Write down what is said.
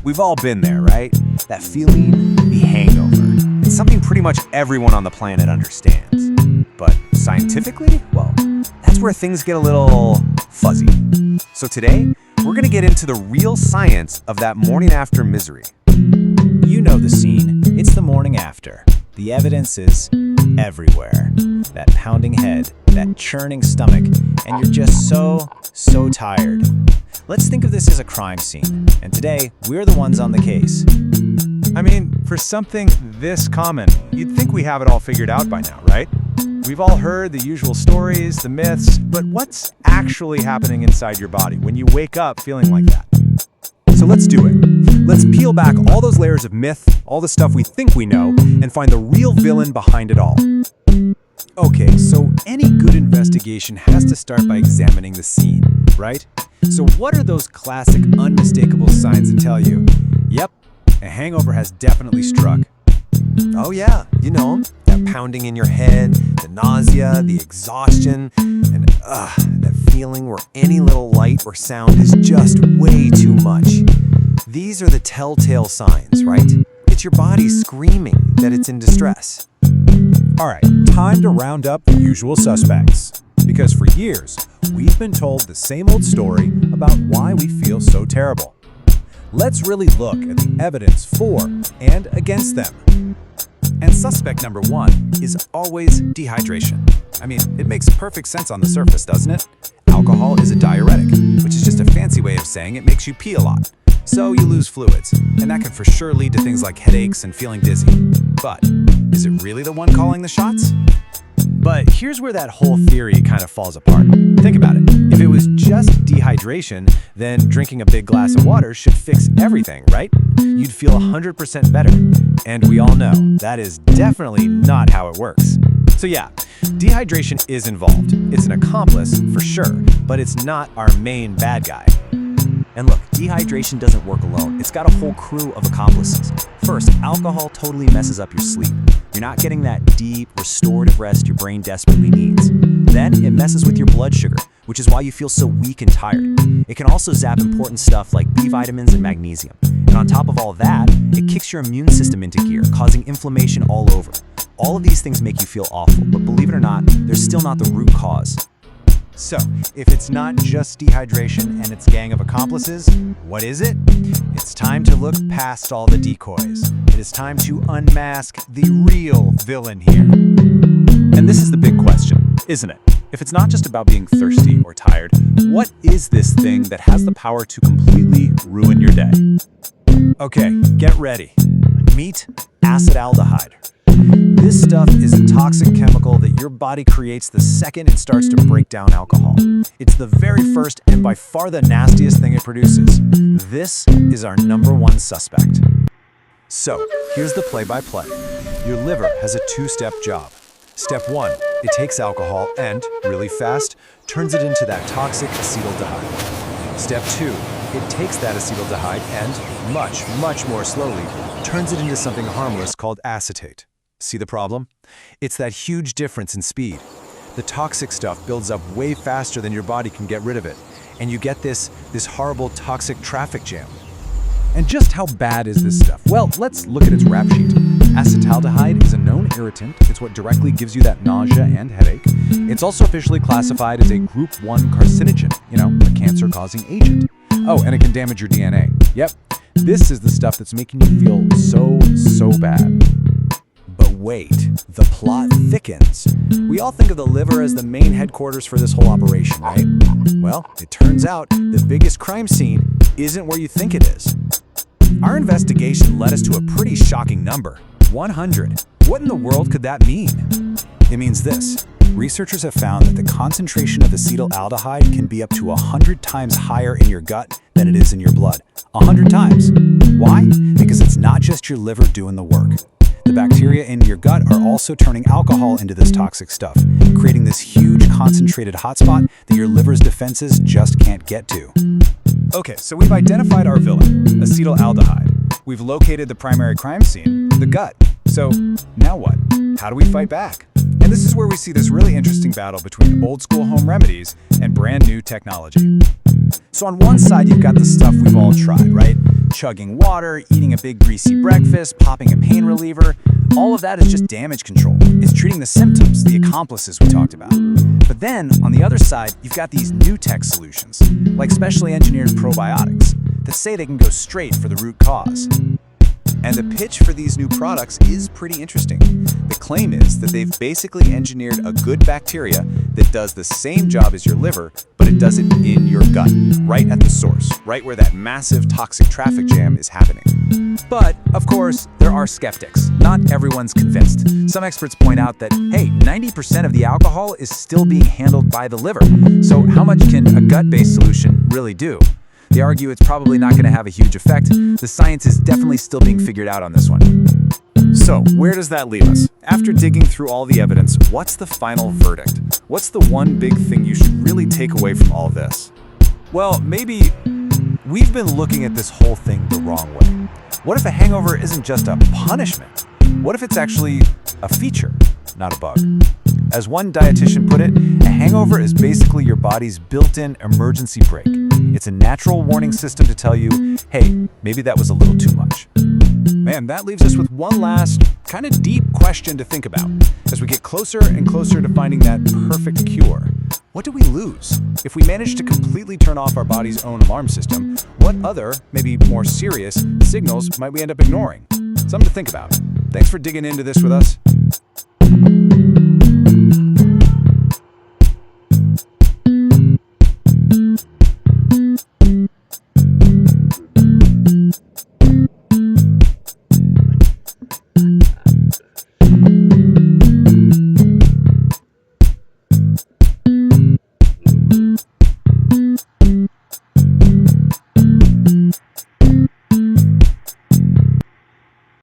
We've all been there, right? That feeling, the hangover. It's something pretty much everyone on the planet understands. But scientifically, well, that's where things get a little fuzzy. So today, we're gonna get into the real science of that morning after misery. You know the scene. It's the morning after. The evidence is everywhere. That pounding head, that churning stomach, and you're just so tired. Let's think of this as a crime scene, and today, we're the ones on the case. I mean, for something this common, you'd think we have it all figured out by now, right? We've all heard the usual stories, the myths, but what's actually happening inside your body when you wake up feeling like that? So let's do it. Let's peel back all those layers of myth, all the stuff we think we know, and find the real villain behind it all. Okay, so any good investigation has to start by examining the scene, right? So what are those classic, unmistakable signs that tell you, yep, a hangover has definitely struck? Oh yeah, you know them. That pounding in your head, the nausea, the exhaustion, and that feeling where any little light or sound is just way too much. These are the telltale signs, right? It's your body screaming that it's in distress. All right, time to round up the usual suspects. Because for years, we've been told the same old story about why we feel so terrible. Let's really look at the evidence for and against them. And suspect number one is always dehydration. I mean, it makes perfect sense on the surface, doesn't it? Alcohol is a diuretic, which is just a fancy way of saying it makes you pee a lot. So you lose fluids, and that can for sure lead to things like headaches and feeling dizzy. But is it really the one calling the shots? But here's where that whole theory kind of falls apart. Think about it. If it was just dehydration, then drinking a big glass of water should fix everything, right? You'd feel 100% better. And we all know that is definitely not how it works. So yeah, dehydration is involved. It's an accomplice, for sure, but it's not our main bad guy. And look, dehydration doesn't work alone. It's got a whole crew of accomplices. First, alcohol totally messes up your sleep. You're not getting that deep, restorative rest your brain desperately needs. Then, it messes with your blood sugar, which is why you feel so weak and tired. It can also zap important stuff like B vitamins and magnesium. And on top of all that, it kicks your immune system into gear, causing inflammation all over. All of these things make you feel awful, but believe it or not, they're still not the root cause. So, if it's not just dehydration and its gang of accomplices, what is it? It's time to look past all the decoys. It is time to unmask the real villain here. And this is the big question, isn't it? If it's not just about being thirsty or tired, what is this thing that has the power to completely ruin your day? Okay, get ready. Meet Acetaldehyde. This stuff is a toxic chemical that your body creates the second it starts to break down alcohol. It's the very first and by far the nastiest thing it produces. This is our number one suspect. So, here's the play-by-play. Your liver has a two-step job. Step 1, it takes alcohol and, really fast, turns it into that toxic acetaldehyde. Step 2, it takes that acetaldehyde and, much more slowly, turns it into something harmless called acetate. See the problem? It's that huge difference in speed. The toxic stuff builds up way faster than your body can get rid of it, and you get this horrible toxic traffic jam. And just how bad is this stuff? Well, let's look at its rap sheet. Acetaldehyde is a known irritant. It's what directly gives you that nausea and headache. It's also officially classified as a Group 1 carcinogen, a cancer-causing agent. Oh, and it can damage your DNA. Yep, this is the stuff that's making you feel so bad. But wait, the plot thickens. We all think of the liver as the main headquarters for this whole operation, right? Well, it turns out the biggest crime scene isn't where you think it is. Our investigation led us to a pretty shocking number, 100. What in the world could that mean? It means this. Researchers have found that the concentration of acetaldehyde can be up to 100 times higher in your gut than it is in your blood. 100 times. Why? Because it's not just your liver doing the work. The bacteria in your gut are also turning alcohol into this toxic stuff, creating this huge concentrated hotspot that your liver's defenses just can't get to. Okay, so we've identified our villain, acetaldehyde. We've located the primary crime scene, the gut. So now what? How do we fight back? And this is where we see this really interesting battle between old school home remedies and brand new technology. So on one side, you've got the stuff we've all tried, right? chugging water, eating a big greasy breakfast, popping a pain reliever. All of that is just damage control. It's treating the symptoms, the accomplices we talked about. But then, on the other side, you've got these new tech solutions, like specially engineered probiotics, that say they can go straight for the root cause. And the pitch for these new products is pretty interesting. The claim is that they've basically engineered a good bacteria that does the same job as your liver, but it does it in your gut, right at the source, right where that massive toxic traffic jam is happening. But, of course, there are skeptics. Not everyone's convinced. Some experts point out that, hey, 90% of the alcohol is still being handled by the liver. So how much can a gut-based solution really do? They argue it's probably not going to have a huge effect. The science is definitely still being figured out on this one. So, where does that leave us? After digging through all the evidence, what's the final verdict? What's the one big thing you should really take away from all this? Well, maybe we've been looking at this whole thing the wrong way. What if a hangover isn't just a punishment? What if it's actually a feature, not a bug? As one dietitian put it, a hangover is basically your body's built-in emergency brake. It's a natural warning system to tell you, hey, maybe that was a little too much. Man, that leaves us with one last, kind of deep question to think about. As we get closer and closer to finding that perfect cure, what do we lose? If we manage to completely turn off our body's own alarm system, what other, maybe more serious, signals might we end up ignoring? Something to think about. Thanks for digging into this with us.